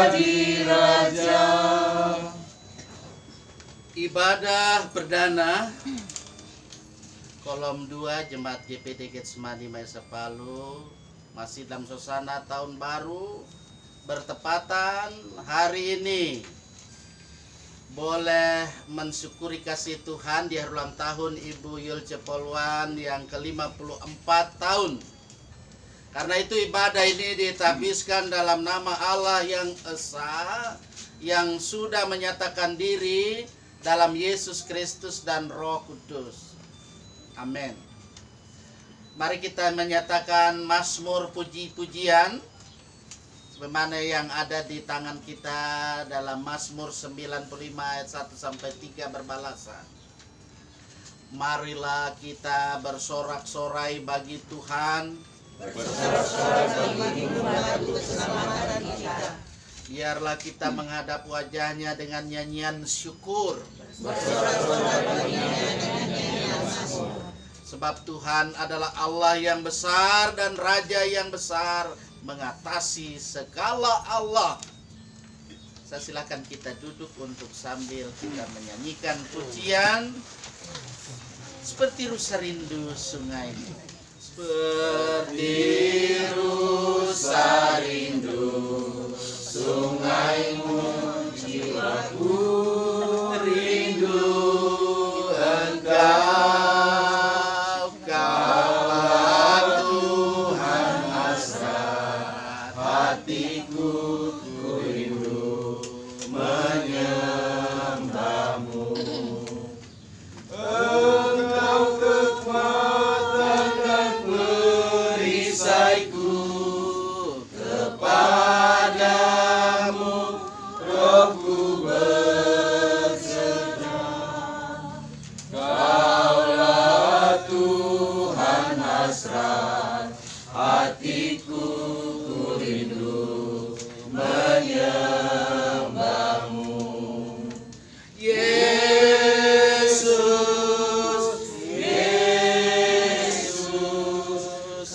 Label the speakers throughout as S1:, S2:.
S1: menjadi raja.
S2: Ibadah perdana kolom 2 Jemaat GPD Getsemani Maesa Palu, masih dalam suasana tahun baru, bertepatan hari ini boleh mensyukuri kasih Tuhan di hari ulang tahun Ibu Yulce Polwan yang ke-54 tahun. Karena itu ibadah ini ditabiskan dalam nama Allah yang esa, yang sudah menyatakan diri dalam Yesus Kristus dan Roh Kudus. Amin. Mari kita menyatakan mazmur puji-pujian sebagaimana yang ada di tangan kita dalam Mazmur 95 ayat 1 sampai 3 berbalasan. Marilah kita bersorak-sorai bagi Tuhan,
S1: Bersorak-sorai bagi membantu keselamatan kita.
S2: Biarlah kita menghadap wajahnya dengan nyanyian syukur.
S1: Bersorak-sorai baginya dengan nyanyian mazmur.
S2: Sebab Tuhan adalah Allah yang besar dan Raja yang besar, mengatasi segala Allah. Saya silakan kita duduk untuk sambil kita menyanyikan pujian seperti rusa rindu sungai. Seperti rusa rindu sungaimu, jiwaku rindu Engkau, Kaulah Tuhan hasrat hatiku, ku rindu menyembahmu. Engkau kekuatan dan perisaiku, kepadamu rohku berserah. Kaulah Tuhan hasrat hatiku, ku rindu menyembahmu. Yesus, Yesus,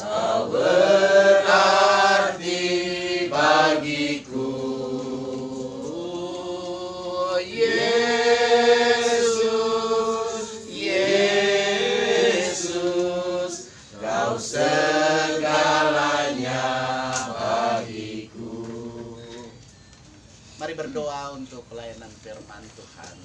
S2: Kau berarti bagiku. Yesus, Yesus, Kau segalanya bagiku. Mari berdoa untuk pelayanan firman Tuhan.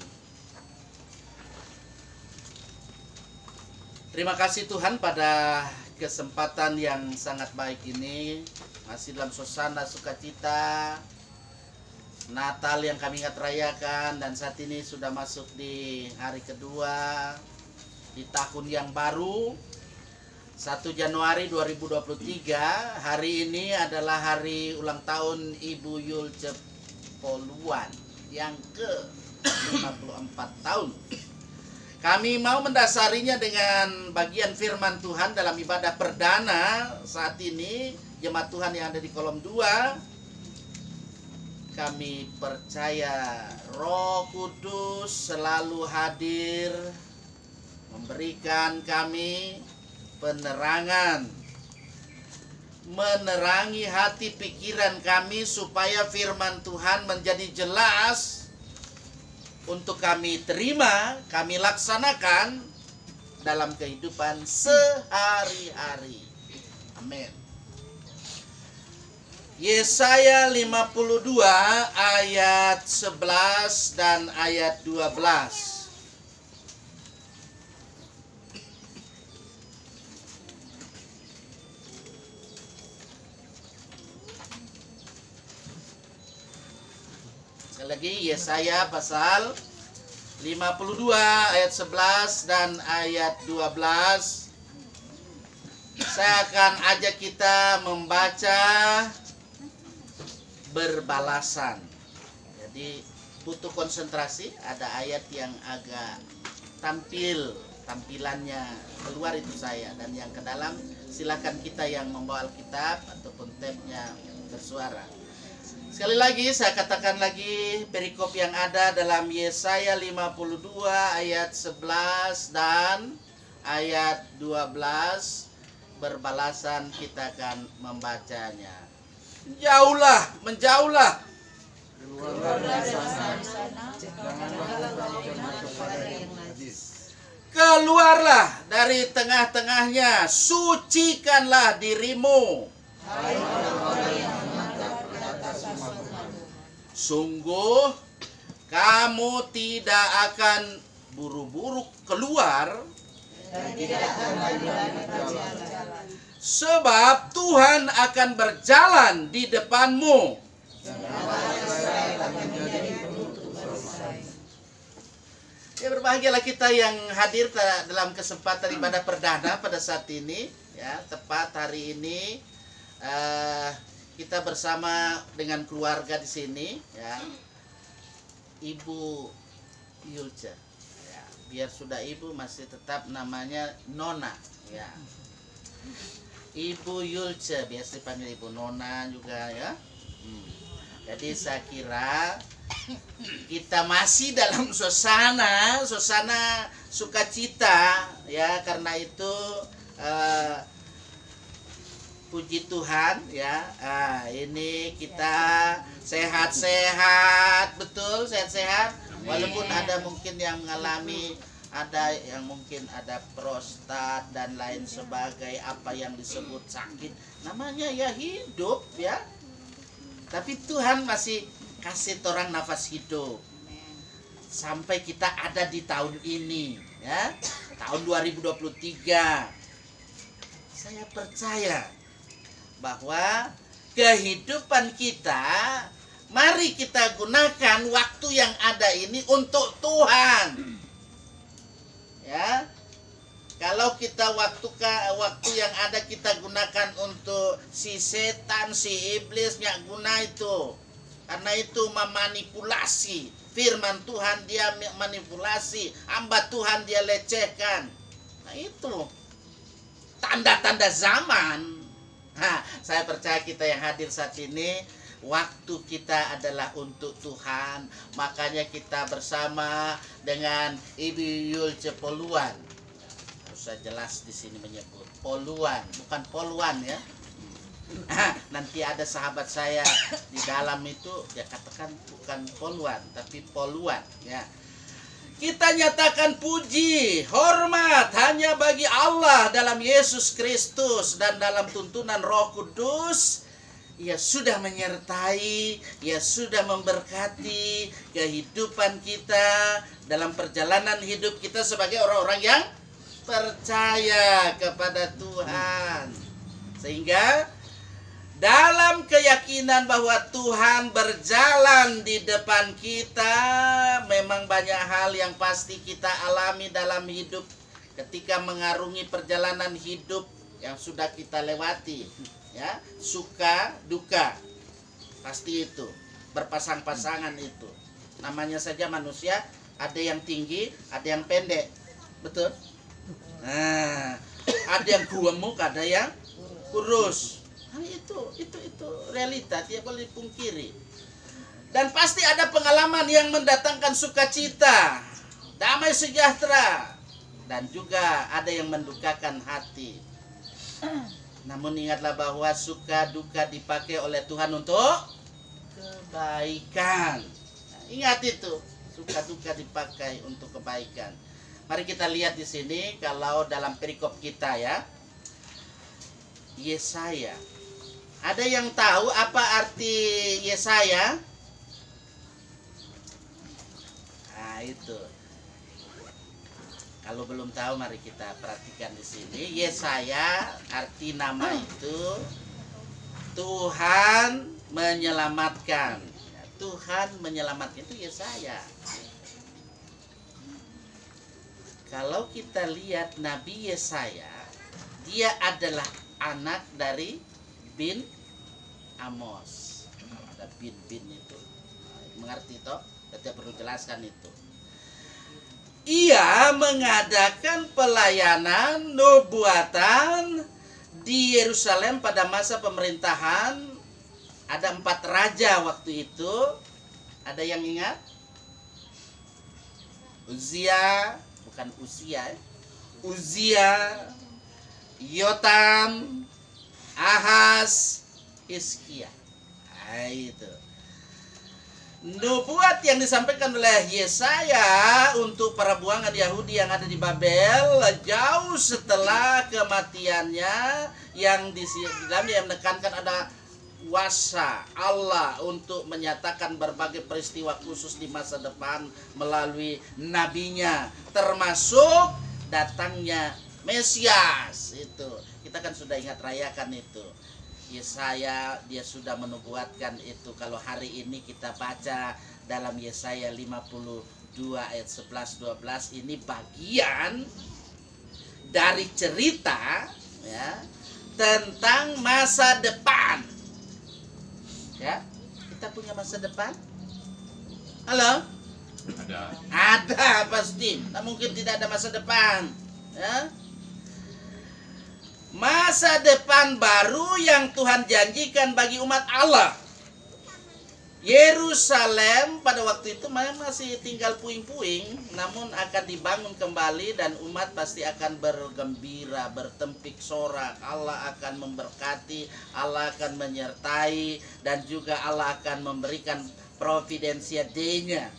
S2: Terima kasih Tuhan pada kesempatan yang sangat baik ini, masih dalam suasana sukacita Natal yang kami ingat rayakan, dan saat ini sudah masuk di hari kedua di tahun yang baru 1 Januari 2023. Hari ini adalah hari ulang tahun Ibu Yulce Polwan yang ke-54 tahun. Kami mau mendasarinya dengan bagian firman Tuhan dalam ibadah perdana saat ini. Jemaat Tuhan yang ada di kolom 2, kami percaya Roh Kudus selalu hadir memberikan kami penerangan, menerangi hati pikiran kami supaya firman Tuhan menjadi jelas untuk kami terima, kami laksanakan dalam kehidupan sehari-hari. Amin. Yesaya 52 ayat 11 dan ayat 12. Sekali lagi, Yesaya pasal 52 ayat 11 dan ayat 12. Saya akan ajak kita membaca berbalasan. Jadi butuh konsentrasi, ada ayat yang agak tampilannya keluar itu saya, dan yang ke dalam silakan kita yang membawa Alkitab ataupun tabnya bersuara. Sekali lagi saya katakan lagi perikop yang ada dalam Yesaya 52 ayat 11 dan ayat 12 berbalasan, kita akan membacanya. Menjauhlah Keluarlah dari tengah-tengahnya, sucikanlah dirimu. Sungguh kamu tidak akan buru-buru keluar, sebab Tuhan akan berjalan di depanmu. Ya, berbahagialah kita yang hadir dalam kesempatan ibadah perdana pada saat ini, ya, tepat hari ini kita bersama dengan keluarga di sini, ya. Ibu Yulce, ya, biar sudah ibu masih tetap namanya Nona, ya. Ibu Yulce biasa dipanggil Ibu Nona juga, ya. Jadi saya kira kita masih dalam suasana sukacita, ya, karena itu puji Tuhan, ya. Ini kita sehat-sehat, betul, sehat-sehat. Walaupun ada mungkin yang mengalami, ada yang mungkin ada prostat dan lain sebagai apa yang disebut sakit, namanya ya hidup, ya. Tapi Tuhan masih kasih orang nafas hidup sampai kita ada di tahun ini, ya, tahun 2023. Saya percaya bahwa kehidupan kita, mari kita gunakan waktu yang ada ini untuk Tuhan, ya. Kalau kita waktu yang ada kita gunakan untuk si setan, si iblis, nggak guna itu. Karena itu memanipulasi firman Tuhan, dia manipulasi hamba Tuhan, dia lecehkan. Nah, itu tanda-tanda zaman. Nah, saya percaya kita yang hadir saat ini, waktu kita adalah untuk Tuhan. Makanya kita bersama dengan Ibu Yulce Poluan. Harus jelas di sini menyebut Poluan, bukan poluan, ya. Nanti ada sahabat saya di dalam itu, dia katakan bukan poluan tapi poluan, ya. Kita nyatakan puji, hormat hanya bagi Allah dalam Yesus Kristus dan dalam tuntunan Roh Kudus. Ia sudah menyertai, ia sudah memberkati kehidupan kita dalam perjalanan hidup kita sebagai orang-orang yang percaya kepada Tuhan. Sehingga dalam keyakinan bahwa Tuhan berjalan di depan kita, memang banyak hal yang pasti kita alami dalam hidup ketika mengarungi perjalanan hidup yang sudah kita lewati, ya, suka duka pasti itu berpasang-pasangan. Itu namanya saja manusia, ada yang tinggi, ada yang pendek, betul. Nah, ada yang gemuk, ada yang kurus. Nah, itu realita, tidak boleh dipungkiri. Dan pasti ada pengalaman yang mendatangkan sukacita, damai sejahtera, dan juga ada yang mendukakan hati. Namun ingatlah bahwa suka duka dipakai oleh Tuhan untuk kebaikan. Nah, ingat itu, suka duka dipakai untuk kebaikan. Mari kita lihat di sini kalau dalam perikop kita, ya. Yesaya. Ada yang tahu apa arti Yesaya? Nah, itu. Kalau belum tahu, mari kita perhatikan di sini. Yesaya, arti nama itu Tuhan menyelamatkan. Tuhan menyelamatkan, itu Yesaya. Kalau kita lihat Nabi Yesaya, dia adalah anak dari bin Amos. Kalau ada bin itu, mengerti toh? Kita perlu jelaskan itu. Ia mengadakan pelayanan nubuatan di Yerusalem pada masa pemerintahan. Ada 4 raja waktu itu. Ada yang ingat? Uzia, bukan Usia, Uzia, Yotam, Ahaz, Hizkia. Nah, itu. nubuat yang disampaikan oleh Yesaya untuk perbuangan Yahudi yang ada di Babel jauh setelah kematiannya, yang di dalamnya yang menekankan ada kuasa Allah untuk menyatakan berbagai peristiwa khusus di masa depan melalui nabinya, termasuk datangnya Mesias. Itu kita kan sudah ingat rayakan itu. Yesaya dia sudah menubuatkan itu. Kalau hari ini kita baca dalam Yesaya 52 ayat 11-12, ini bagian dari cerita ya tentang masa depan. Ya, kita punya masa depan. Halo? Ada pasti. Nah, mungkin tidak ada masa depan. Ya. Masa depan baru yang Tuhan janjikan bagi umat Allah. Yerusalem pada waktu itu masih tinggal puing-puing, namun akan dibangun kembali dan umat pasti akan bergembira, bertempik sorak. Allah akan memberkati, Allah akan menyertai, dan juga Allah akan memberikan providensia D-nya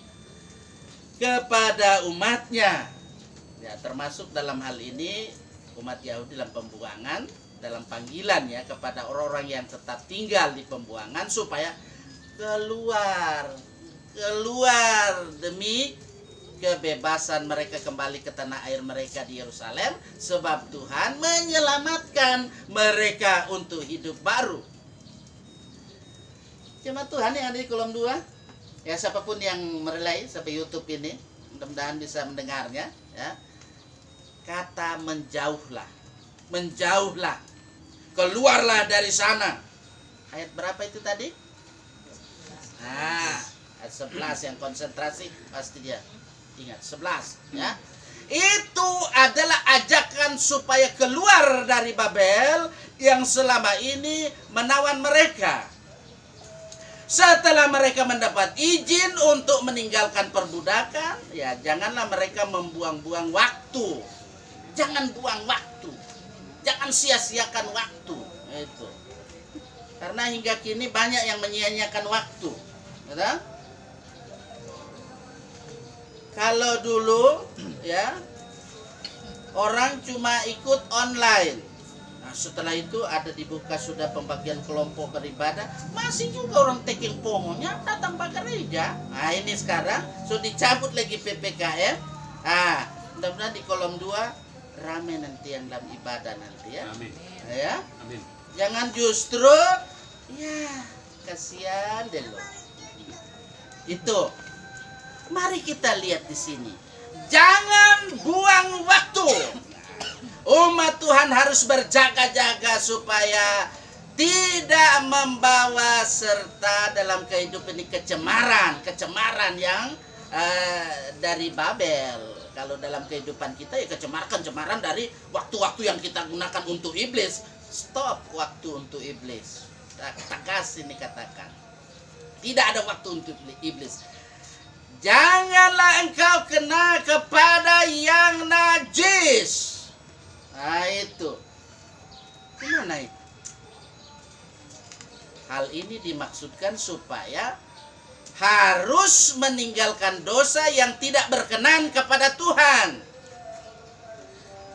S2: kepada umatnya. Ya, termasuk dalam hal ini umat Yahudi dalam pembuangan, dalam panggilan ya kepada orang-orang yang tetap tinggal di pembuangan supaya keluar demi kebebasan mereka kembali ke tanah air mereka di Yerusalem, sebab Tuhan menyelamatkan mereka untuk hidup baru. Jemaat Tuhan yang ada di kolom 2, ya siapapun yang merelay sampai YouTube ini, mudah-mudahan bisa mendengarnya ya. Kata menjauhlah, keluarlah dari sana. Ayat berapa itu tadi? Nah, ayat 11 yang konsentrasi pasti dia ingat 11 ya. Itu adalah ajakan supaya keluar dari Babel yang selama ini menawan mereka. Setelah mereka mendapat izin untuk meninggalkan perbudakan, ya janganlah mereka membuang-buang waktu. Jangan buang waktu. Jangan sia-siakan waktu. Itu. Karena hingga kini banyak yang menyia-nyiakan waktu. Betul? Kalau dulu ya orang cuma ikut online. Nah, setelah itu ada dibuka sudah pembagian kelompok beribadah, masih juga orang taking pomonya datang ke gereja. Nah, ini sekarang sudah dicabut lagi PPKM. Ah, mudah-mudahan di kolom 2 rame nanti yang dalam ibadah nanti ya.
S3: Amin.
S2: Ya.
S3: Amin.
S2: Jangan justru ya kasihan deh lo. Itu. Mari kita lihat di sini. Jangan buang waktu. Umat Tuhan harus berjaga-jaga supaya tidak membawa serta dalam kehidupan ini kecemaran yang dari Babel. Kalau dalam kehidupan kita ya kecemaran dari waktu-waktu yang kita gunakan untuk iblis. Stop waktu untuk iblis. Tegas ini katakan. Tidak ada waktu untuk iblis. Janganlah engkau kena kepada yang najis. Nah itu. Gimana itu? Hal ini dimaksudkan supaya harus meninggalkan dosa yang tidak berkenan kepada Tuhan.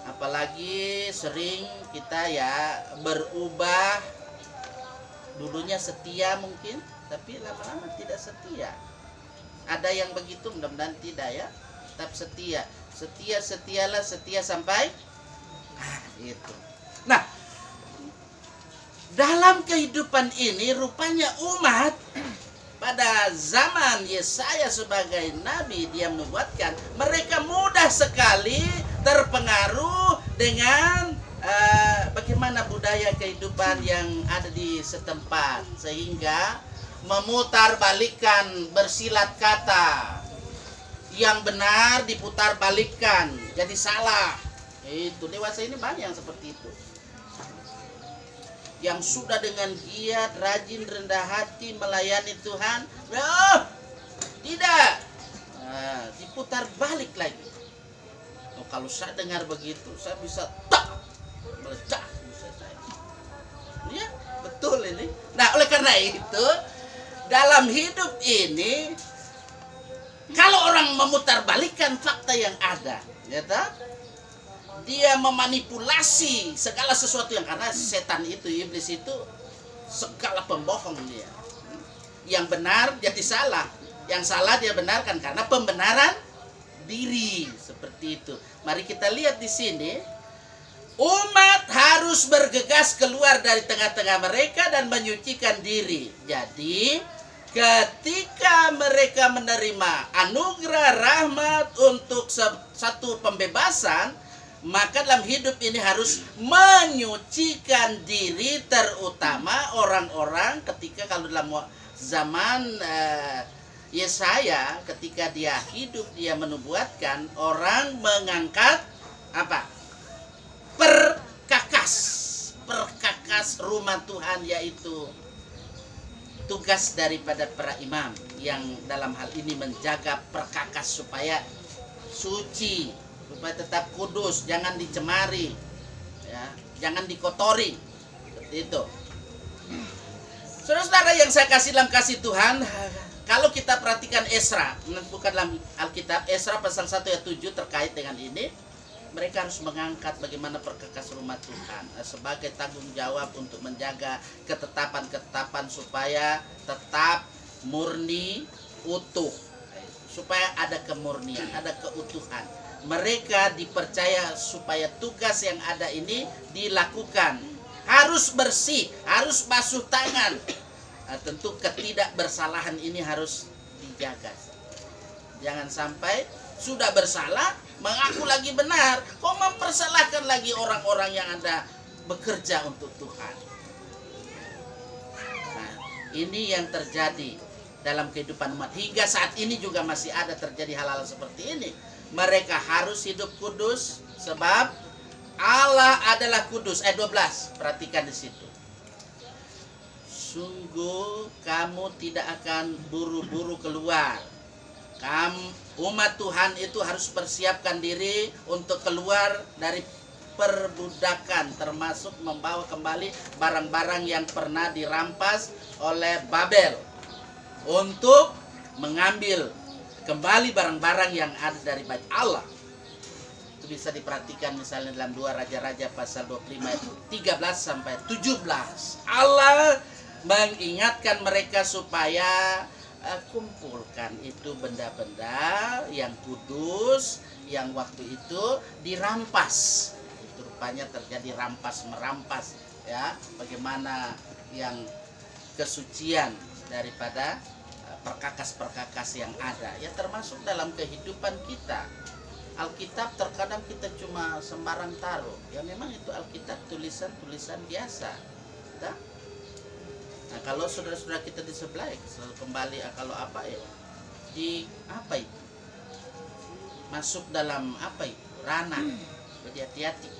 S2: Apalagi sering kita ya berubah. Dulunya setia mungkin, tapi lama-lama tidak setia. Ada yang begitu, mudah-mudahan tidak ya. Tetap setia. Setialah setia sampai itu. Nah, dalam kehidupan ini rupanya umat pada zaman Yesaya sebagai nabi, dia menubuatkan mereka mudah sekali terpengaruh dengan bagaimana budaya kehidupan yang ada di setempat, sehingga memutarbalikkan bersilat kata yang benar diputarbalikkan jadi salah. Itu dewasa ini banyak yang seperti itu, yang sudah dengan giat, rajin, rendah hati melayani Tuhan. Oh, tidak, diputar balik lagi. Oh, kalau saya dengar begitu, saya bisa meledak bisa saya. Ya, betul ini. Nah, oleh karena itu dalam hidup ini, kalau orang memutarbalikkan fakta yang ada, ya toh, dia memanipulasi segala sesuatu yang, karena setan itu, iblis itu segala pembohong dia. Yang benar jadi salah, yang salah dia benarkan karena pembenaran diri, seperti itu. Mari kita lihat di sini, umat harus bergegas keluar dari tengah-tengah mereka dan menyucikan diri. Jadi ketika mereka menerima anugerah rahmat untuk satu pembebasan, maka dalam hidup ini harus menyucikan diri, terutama orang-orang ketika kalau dalam zaman Yesaya, ketika dia hidup, dia menubuatkan orang mengangkat apa? Perkakas rumah Tuhan, yaitu tugas daripada para imam yang dalam hal ini menjaga perkakas supaya suci, supaya tetap kudus, jangan dicemari, ya, jangan dikotori, seperti itu. Saudara-saudara yang saya kasih dalam kasih Tuhan, kalau kita perhatikan Esra, bukan dalam Alkitab, Esra pasal 1 ayat 7 terkait dengan ini, mereka harus mengangkat bagaimana perkakas rumah Tuhan sebagai tanggung jawab untuk menjaga ketetapan-ketetapan supaya tetap murni, utuh, supaya ada kemurnian, ada keutuhan. Mereka dipercaya supaya tugas yang ada ini dilakukan. Harus bersih, harus basuh tangan. Tentu ketidakbersalahan ini harus dijaga. Jangan sampai sudah bersalah, mengaku lagi benar, kok mempersalahkan lagi orang-orang yang ada bekerja untuk Tuhan. Nah, ini yang terjadi dalam kehidupan umat. Hingga saat ini juga masih ada terjadi hal-hal seperti ini. Mereka harus hidup kudus sebab Allah adalah kudus. Ayat 12, perhatikan di situ. Sungguh kamu tidak akan buru-buru keluar. Umat Tuhan itu harus persiapkan diri untuk keluar dari perbudakan, termasuk membawa kembali barang-barang yang pernah dirampas oleh Babel, untuk mengambil kembali barang-barang yang ada dari Bait Allah. Itu bisa diperhatikan misalnya dalam 2 Raja-Raja pasal 25 ayat 13 sampai 17. Allah mengingatkan mereka supaya kumpulkan itu benda-benda yang kudus yang waktu itu dirampas. Itu rupanya terjadi rampas-merampas, ya, bagaimana yang kesucian daripada perkakas-perkakas yang ada, ya, termasuk dalam kehidupan kita. Alkitab terkadang kita cuma sembarang taruh, ya memang itu Alkitab tulisan-tulisan biasa, tak? Nah, kalau saudara-saudara kita di sebelah, selalu kembali kalau apa ya, di apa itu masuk dalam apa itu ranah, jadi hati-hati.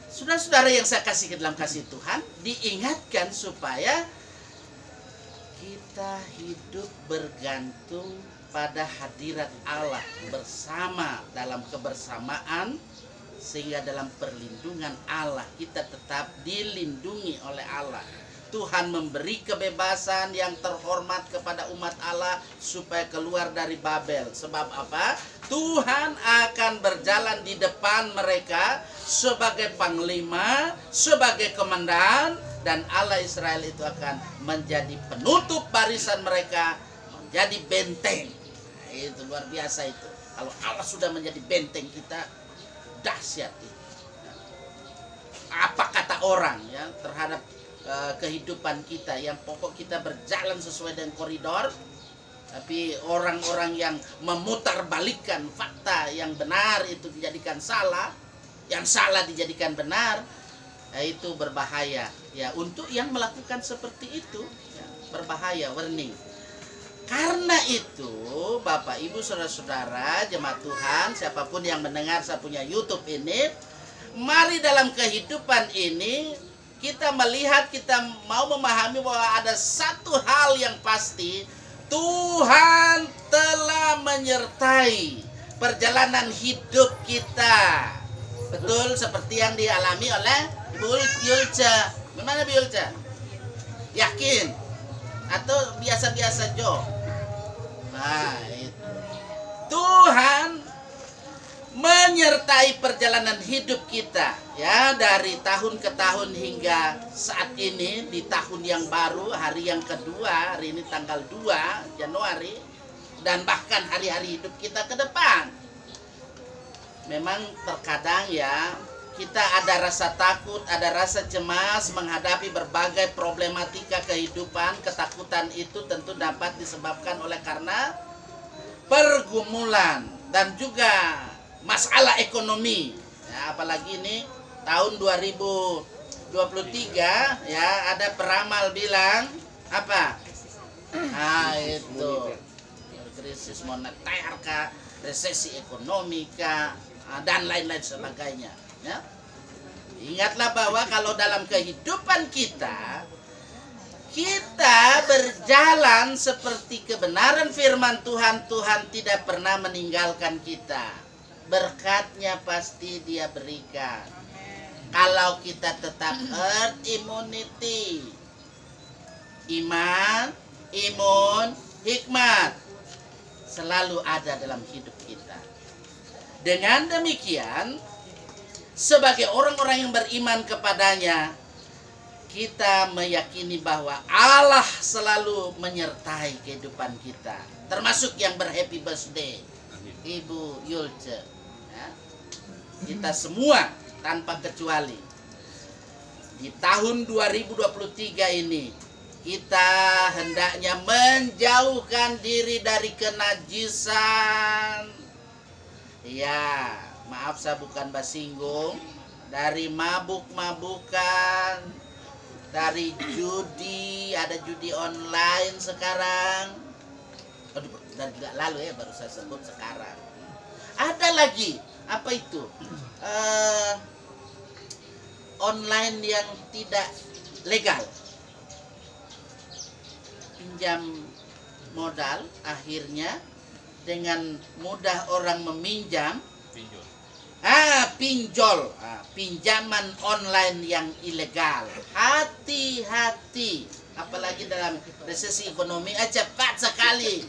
S2: Saudara-saudara yang saya kasih ke dalam kasih Tuhan, diingatkan supaya kita hidup bergantung pada hadirat Allah bersama dalam kebersamaan, sehingga dalam perlindungan Allah kita tetap dilindungi oleh Allah. Tuhan memberi kebebasan yang terhormat kepada umat Allah supaya keluar dari Babel. Sebab apa? Tuhan akan berjalan di depan mereka sebagai panglima, sebagai komandan, dan Allah Israel itu akan menjadi penutup barisan mereka, menjadi benteng. Nah, itu luar biasa itu. Kalau Allah sudah menjadi benteng kita, dahsyat itu. Apa kata orang, ya, terhadap kehidupan kita, yang pokok kita berjalan sesuai dengan koridor, tapi orang-orang yang memutarbalikkan fakta yang benar itu dijadikan salah, yang salah dijadikan benar, itu berbahaya, ya, untuk yang melakukan seperti itu, ya, berbahaya, warning. Karena itu, Bapak, Ibu, Saudara-saudara, jemaat Tuhan, siapapun yang mendengar saya punya YouTube ini, mari dalam kehidupan ini kita melihat, kita mau memahami bahwa ada satu hal yang pasti, Tuhan telah menyertai perjalanan hidup kita. Betul seperti yang dialami oleh Ibu Yulca. Gimana Bu Yulca? Yakin? atau biasa-biasa jo. Nah, itu. Tuhan menyertai perjalanan hidup kita ya dari tahun ke tahun hingga saat ini di tahun yang baru, hari yang kedua, hari ini tanggal 2 Januari, dan bahkan hari-hari hidup kita ke depan. Memang terkadang ya kita ada rasa takut, ada rasa cemas menghadapi berbagai problematika kehidupan. Ketakutan itu tentu dapat disebabkan oleh karena pergumulan dan juga masalah ekonomi ya, apalagi ini tahun 2023 ya, ada peramal bilang apa? Nah, itu krisis moneter kah, resesi ekonomi kah, dan lain-lain sebagainya ya. Ingatlah bahwa kalau dalam kehidupan kita berjalan seperti kebenaran firman Tuhan, Tuhan tidak pernah meninggalkan kita. Berkatnya pasti Dia berikan. Kalau kita tetap herd immunity, iman, imun, hikmat selalu ada dalam hidup kita. Dengan demikian, sebagai orang-orang yang beriman kepadanya, kita meyakini bahwa Allah selalu menyertai kehidupan kita, termasuk yang berhappy birthday, Ibu Yulce. Ya. Kita semua tanpa kecuali di tahun 2023 ini kita hendaknya menjauhkan diri dari kenajisan. Ya, maaf saya bukan basinggung, dari mabuk-mabukan, dari judi, ada judi online sekarang. Aduh, dari tidak lalu ya baru saya sebut sekarang. Ada lagi, apa itu? Online yang tidak legal. Pinjam modal, akhirnya dengan mudah orang meminjam. Pinjol. Pinjaman online yang ilegal. Hati-hati. Apalagi dalam resesi ekonomi cepat sekali.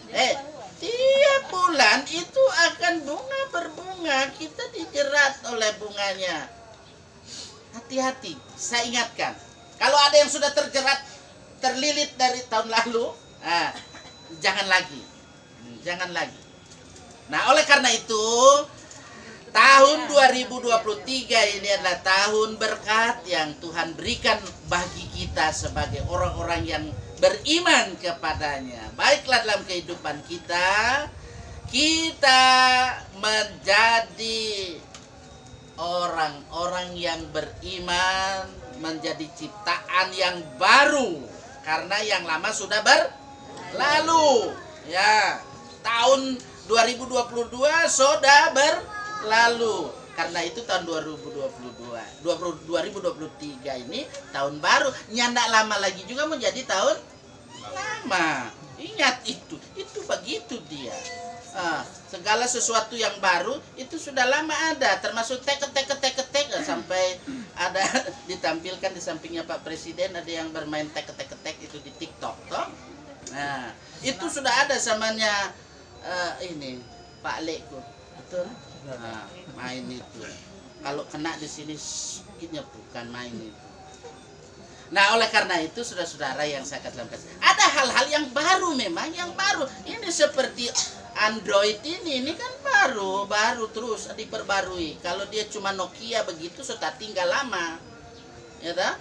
S2: Tiap bulan itu akan bunga berbunga. Kita dijerat oleh bunganya. Hati-hati. Saya ingatkan. Kalau ada yang sudah terlilit dari tahun lalu, jangan lagi. Jangan lagi. Nah, oleh karena itu, tahun 2023 ini adalah tahun berkat yang Tuhan berikan bagi kita sebagai orang-orang yang beriman kepadanya. Baiklah dalam kehidupan kita menjadi orang-orang yang beriman, menjadi ciptaan yang baru. Karena yang lama sudah berlalu. Ya, tahun 2022 sudah berlalu. Karena itu tahun 2023 ini tahun baru. Nyandak lama lagi juga menjadi tahun lama. Ingat itu begitu dia. Segala sesuatu yang baru itu sudah lama ada, termasuk tek sampai ada ditampilkan di sampingnya Pak Presiden ada yang bermain tek itu di TikTok toh. Nah, itu sudah ada samanya ini Pak Leko. Betul? Nah, main itu. Kalau kena di sini sakitnya bukan main itu. Nah, oleh karena itu saudara-saudara yang saya katakan, ada hal-hal yang baru memang, yang baru. Ini seperti Android ini kan baru terus diperbarui. Kalau dia cuma Nokia begitu sudah tinggal lama. Ya tak?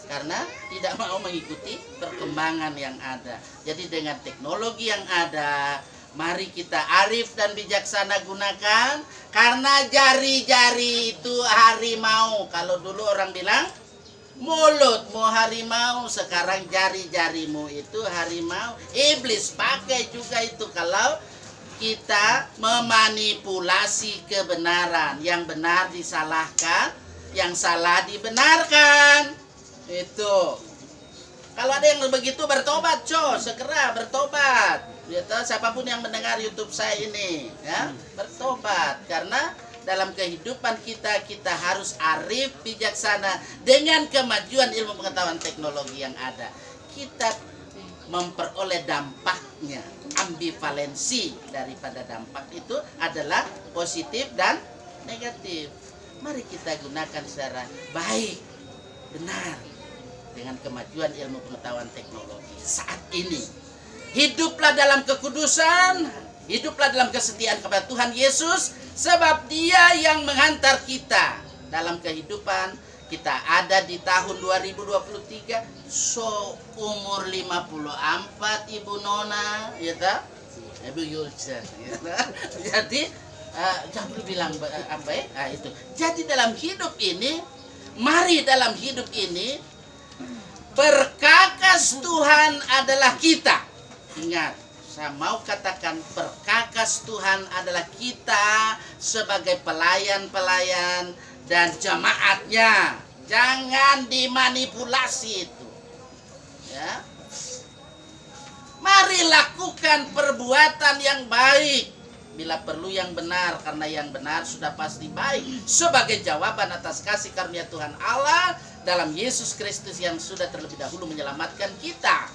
S2: Karena tidak mau mengikuti perkembangan yang ada. Jadi dengan teknologi yang ada, mari kita arif dan bijaksana gunakan. Karena jari-jari itu harimau. Kalau dulu orang bilang mulutmu harimau, sekarang jari-jarimu itu harimau. Iblis pakai juga itu kalau kita memanipulasi kebenaran. Yang benar disalahkan, yang salah dibenarkan. Itu. Kalau ada yang begitu bertobat, segera bertobat. Gitu, siapapun yang mendengar YouTube saya ini, ya, bertobat. Karena dalam kehidupan kita harus arif, bijaksana dengan kemajuan ilmu pengetahuan teknologi yang ada. Kita memperoleh dampaknya. Ambivalensi daripada dampak itu adalah positif dan negatif. Mari kita gunakan secara baik, benar, dengan kemajuan ilmu pengetahuan teknologi saat ini. Hiduplah dalam kekudusan, hiduplah dalam kesetiaan kepada Tuhan Yesus, sebab Dia yang menghantar kita dalam kehidupan. Kita ada di tahun 2023, so umur 54 Ibu Nona, ya tak? Ibu Yulce, ya tak? Jadi jangan bilang apa ya? Itu. Jadi dalam hidup ini, mari dalam hidup ini perkakas Tuhan adalah kita. Ingat, saya mau katakan perkakas Tuhan adalah kita sebagai pelayan-pelayan dan jemaatnya. Jangan dimanipulasi itu. Ya. Mari lakukan perbuatan yang baik. Bila perlu yang benar, karena yang benar sudah pasti baik. Sebagai jawaban atas kasih karunia Tuhan Allah dalam Yesus Kristus yang sudah terlebih dahulu menyelamatkan kita.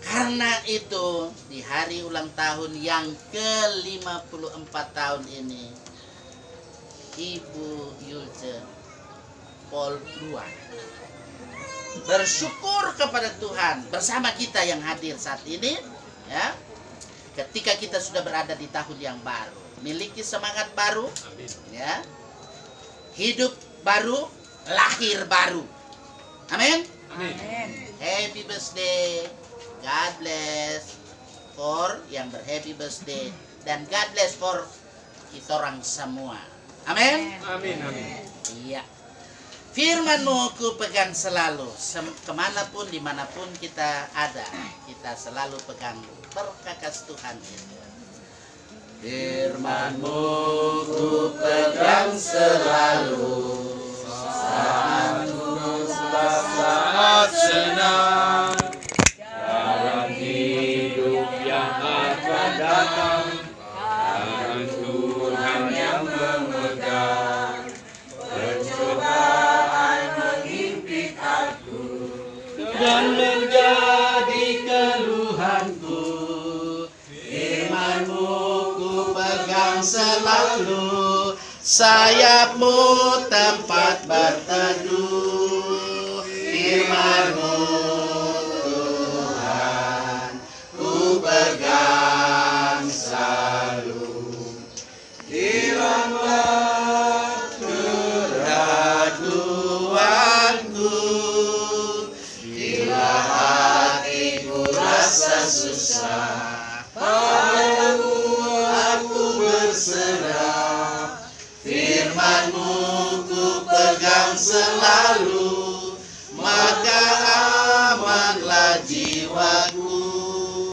S2: Karena itu, di hari ulang tahun yang ke-54 tahun ini, Ibu Yulce Pol II bersyukur kepada Tuhan bersama kita yang hadir saat ini, ya. Ketika kita sudah berada di tahun yang baru, miliki semangat baru, ya, hidup baru, lahir baru. Amin. Happy birthday, God bless for yang berhappy birthday, dan God bless for kita orang semua. Amin.
S3: Amin, amin.
S2: Iya. Firman-Mu ku pegang selalu, kemanapun dimanapun kita ada, kita selalu pegang perkakas Tuhan itu. Firman-Mu ku pegang selalu,
S3: Saat senang dalam hidup yang akan datang, tangan Tuhan yang memegang. Percobaan menghimpit aku dan menjadi keluhanku.
S2: Firman-Mu ku pegang selalu, sayap-Mu tempat berteduh. Firman-Mu Tuhan ku pegang selalu. Hilanglah keraguanku bila hatiku rasa susah, padamu aku berserah. Firman-Mu ku pegang selalu,